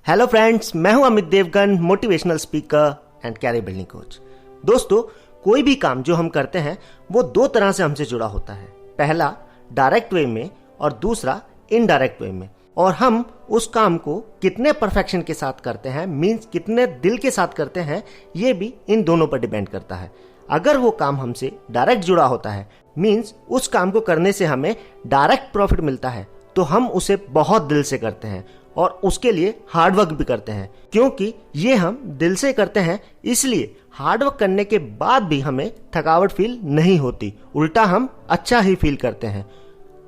Hello friends, मैं हूं Amit Devgan, motivational speaker and career building coach. दोस्तों, कोई भी काम जो हम करते हैं वो दो तरह से हमसे जुड़ा होता है। पहला डायरेक्ट वे में और दूसरा इनडायरेक्ट वे में। और हम उस काम को कितने परफेक्शन के साथ करते हैं, मीन्स कितने दिल के साथ करते हैं, ये भी इन दोनों पर डिपेंड करता है। अगर वो काम हमसे डायरेक्ट जुड़ा होता है, मीन्स उस काम को करने से हमें डायरेक्ट प्रॉफिट मिलता है, तो हम उसे बहुत दिल से करते हैं और उसके लिए हार्डवर्क भी करते हैं। क्योंकि ये हम दिल से करते हैं, इसलिए हार्डवर्क करने के बाद भी हमें थकावट फील नहीं होती, उल्टा हम अच्छा ही फील करते हैं।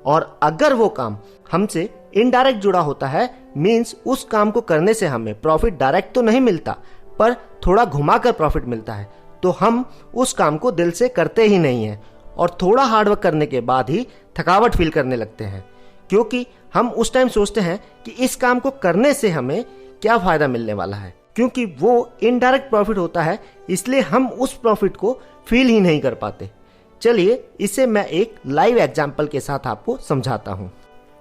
और अगर वो काम हमसे इनडायरेक्ट जुड़ा होता है, मीन्स उस काम को करने से हमें प्रॉफिट डायरेक्ट तो नहीं मिलता, पर थोड़ा घुमाकर प्रॉफिट मिलता है, तो हम उस काम को दिल से करते ही नहीं हैं और थोड़ा हार्डवर्क करने के बाद ही थकावट फील करने लगते हैं। क्योंकि हम उस टाइम सोचते हैं कि इस काम को करने से हमें क्या फायदा मिलने वाला है। क्योंकि वो इनडायरेक्ट प्रॉफिट होता है, इसलिए हम उस प्रॉफिट को फील ही नहीं कर पाते। चलिए इसे मैं एक लाइव एग्जांपल के साथ आपको समझाता हूँ।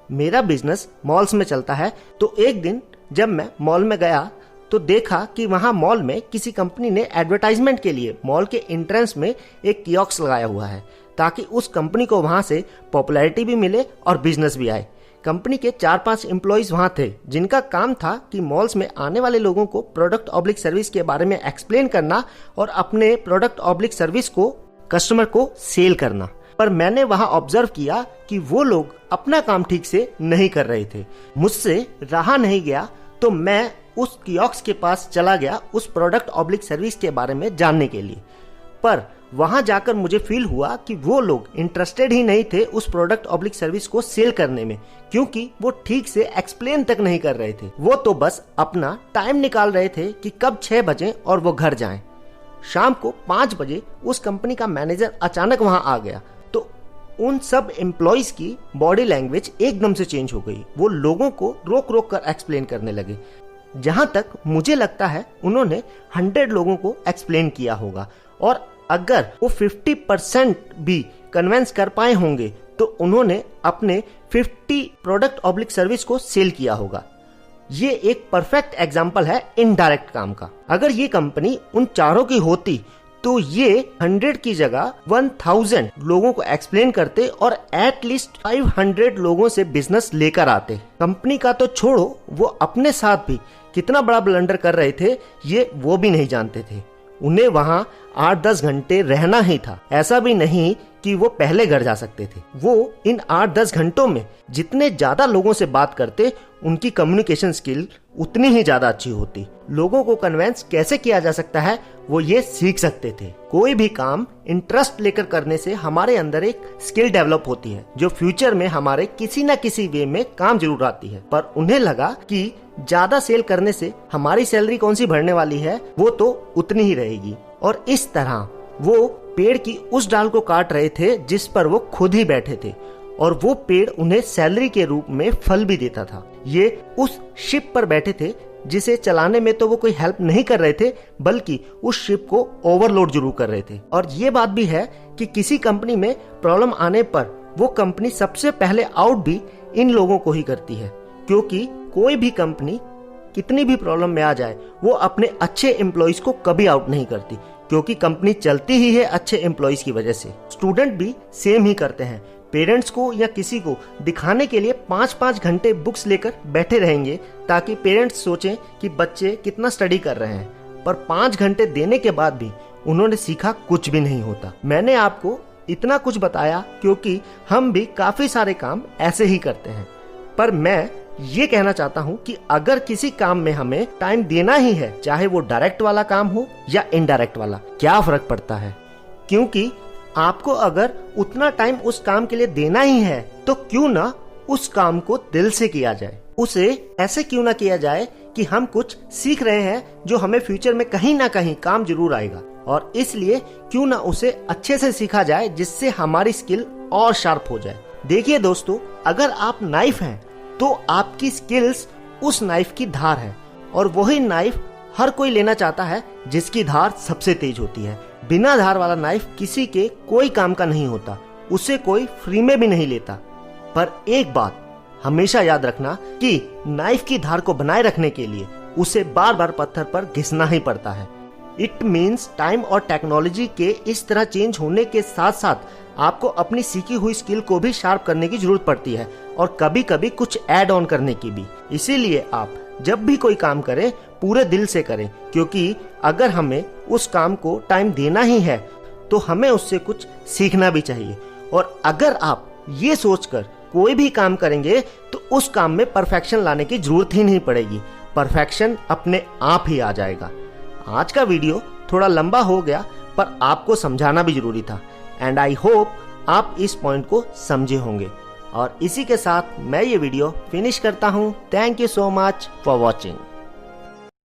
मेरा बिजनेस मॉल्स में चलता है, तो एक दिन जब मैं मॉल में गया तो देखा कि वहां मॉल में किसी कंपनी ने एडवर्टाइजमेंट के लिए मॉल के एंट्रेंस में एक कियोस्क लगाया हुआ है, ताकि उस कंपनी को वहां से पॉपुलैरिटी भी मिले और बिजनेस भी आए। कंपनी के 4-5 एम्प्लॉइज वहां थे, जिनका काम था कि मॉल्स में आने वाले लोगों को प्रोडक्ट ऑब्लिक सर्विस के बारे में एक्सप्लेन करना और अपने प्रोडक्ट ऑब्लिक सर्विस को कस्टमर को सेल करना। पर मैंने वहां ऑब्जर्व किया कि वो लोग अपना काम ठीक से नहीं कर रहे थे। मुझसे रहा नहीं गया, तो मैं उस कियोस्क के पास चला गया उस प्रोडक्ट ऑब्लिक सर्विस के बारे में जानने के लिए। पर वहां जाकर मुझे फील हुआ कि वो लोग इंटरेस्टेड ही नहीं थे उस प्रोडक्ट ऑब्लिक सर्विस को सेल करने में, क्योंकि वो ठीक से एक्सप्लेन तक नहीं कर रहे थे। वो तो बस अपना टाइम निकाल रहे थे कि कब 6 बजे और वो घर जाएं। शाम को 5 बजे उस कंपनी का मैनेजर अचानक वहां आ गया, तो उन सब एम्प्लॉइज की बॉडी लैंग्वेज एकदम से चेंज हो गई। वो लोगों को रोक रोक कर एक्सप्लेन करने लगे। जहां तक मुझे लगता है उन्होंने 100 लोगों को एक्सप्लेन किया होगा, और अगर वो 50% भी कन्विंस कर पाए होंगे तो उन्होंने अपने 50 प्रोडक्ट ऑब्लिक सर्विस को सेल किया होगा। ये एक परफेक्ट एग्जांपल है इनडायरेक्ट काम का। अगर ये कंपनी उन चारों की होती तो ये 100 की जगह 1000 लोगों को एक्सप्लेन करते और एटलीस्ट 500 लोगों से बिजनेस लेकर आते। कंपनी का तो छोड़ो, वो अपने साथ भी कितना बड़ा ब्लंडर कर रहे थे ये वो भी नहीं जानते थे। उन्हें वहां 8-10 घंटे रहना ही था। ऐसा भी नहीं कि वो पहले घर जा सकते थे। वो इन 8-10 घंटों में जितने ज्यादा लोगों से बात करते, उनकी कम्युनिकेशन स्किल उतनी ही ज्यादा अच्छी होती। लोगों को कन्विंस कैसे किया जा सकता है वो ये सीख सकते थे। कोई भी काम इंटरेस्ट लेकर करने से हमारे अंदर एक स्किल डेवलप होती है, जो फ्यूचर में हमारे किसी न किसी वे में काम जरूर आती है। पर उन्हें लगा कि ज्यादा सेल करने से हमारी सैलरी कौन सी बढ़ने वाली है, वो तो उतनी ही रहेगी। और इस तरह वो पेड़ की उस डाल को काट रहे थे जिस पर वो खुद ही बैठे थे, और वो पेड़ उन्हें सैलरी के रूप में फल भी देता था। ये उस शिप पर बैठे थे जिसे चलाने में तो वो कोई हेल्प नहीं कर रहे थे, बल्कि उस शिप को ओवरलोड जरूर कर रहे थे। और ये बात भी है कि किसी कंपनी में प्रॉब्लम आने पर वो कंपनी सबसे पहले आउट भी इन लोगों को ही करती है। क्योंकि कोई भी कंपनी कितनी भी प्रॉब्लम में आ जाए, वो अपने अच्छे एम्प्लॉइज को कभी आउट नहीं करती, क्योंकि कंपनी चलती ही है अच्छे एम्प्लॉइज की वजह से। स्टूडेंट भी सेम ही करते हैं। पेरेंट्स को या किसी को दिखाने के लिए 5-5 घंटे बुक्स लेकर बैठे रहेंगे, ताकि पेरेंट्स सोचें कि बच्चे कितना स्टडी कर रहे हैं। पर 5 घंटे देने के बाद भी उन्होंने सीखा कुछ भी नहीं होता। मैंने आपको इतना कुछ बताया क्योंकि हम भी काफी सारे काम ऐसे ही करते हैं। पर मैं ये कहना चाहता हूँ कि अगर किसी काम में हमें टाइम देना ही है, चाहे वो डायरेक्ट वाला काम हो या इनडायरेक्ट वाला, क्या फर्क पड़ता है। क्योंकि आपको अगर उतना टाइम उस काम के लिए देना ही है, तो क्यों ना उस काम को दिल से किया जाए। उसे ऐसे क्यों ना किया जाए कि हम कुछ सीख रहे हैं जो हमें फ्यूचर में कहीं ना कहीं काम जरूर आएगा, और इसलिए क्यों ना उसे अच्छे से सीखा जाए, जिससे हमारी स्किल और शार्प हो जाए। देखिए दोस्तों, अगर आप नाइफ हैं तो आपकी स्किल्स उस नाइफ की धार है, और वही नाइफ हर कोई लेना चाहता है जिसकी धार सबसे तेज होती है। बिना धार वाला नाइफ किसी के कोई काम का नहीं होता, उसे कोई फ्री में भी नहीं लेता। पर एक बात हमेशा याद रखना कि नाइफ की धार को बनाए रखने के लिए उसे बार बार पत्थर पर घिसना ही पड़ता है। इट मीन्स टाइम और टेक्नोलॉजी के इस तरह चेंज होने के साथ साथ आपको अपनी सीखी हुई स्किल को भी शार्प करने की जरूरत पड़ती है और कभी कभी कुछ ऐड ऑन करने की भी। इसीलिए आप जब भी कोई काम करें पूरे दिल से करें, क्योंकि अगर हमें उस काम को टाइम देना ही है तो हमें उससे कुछ सीखना भी चाहिए। और अगर आप ये सोचकर कोई भी काम करेंगे तो उस काम में परफेक्शन लाने की जरूरत ही नहीं पड़ेगी, परफेक्शन अपने आप ही आ जाएगा। आज का वीडियो थोड़ा लंबा हो गया पर आपको समझाना भी जरूरी था एंड आई होप आप इस पॉइंट को समझे होंगे। और इसी के साथ मैं ये वीडियो फिनिश करता हूँ। Thank you so much for watching.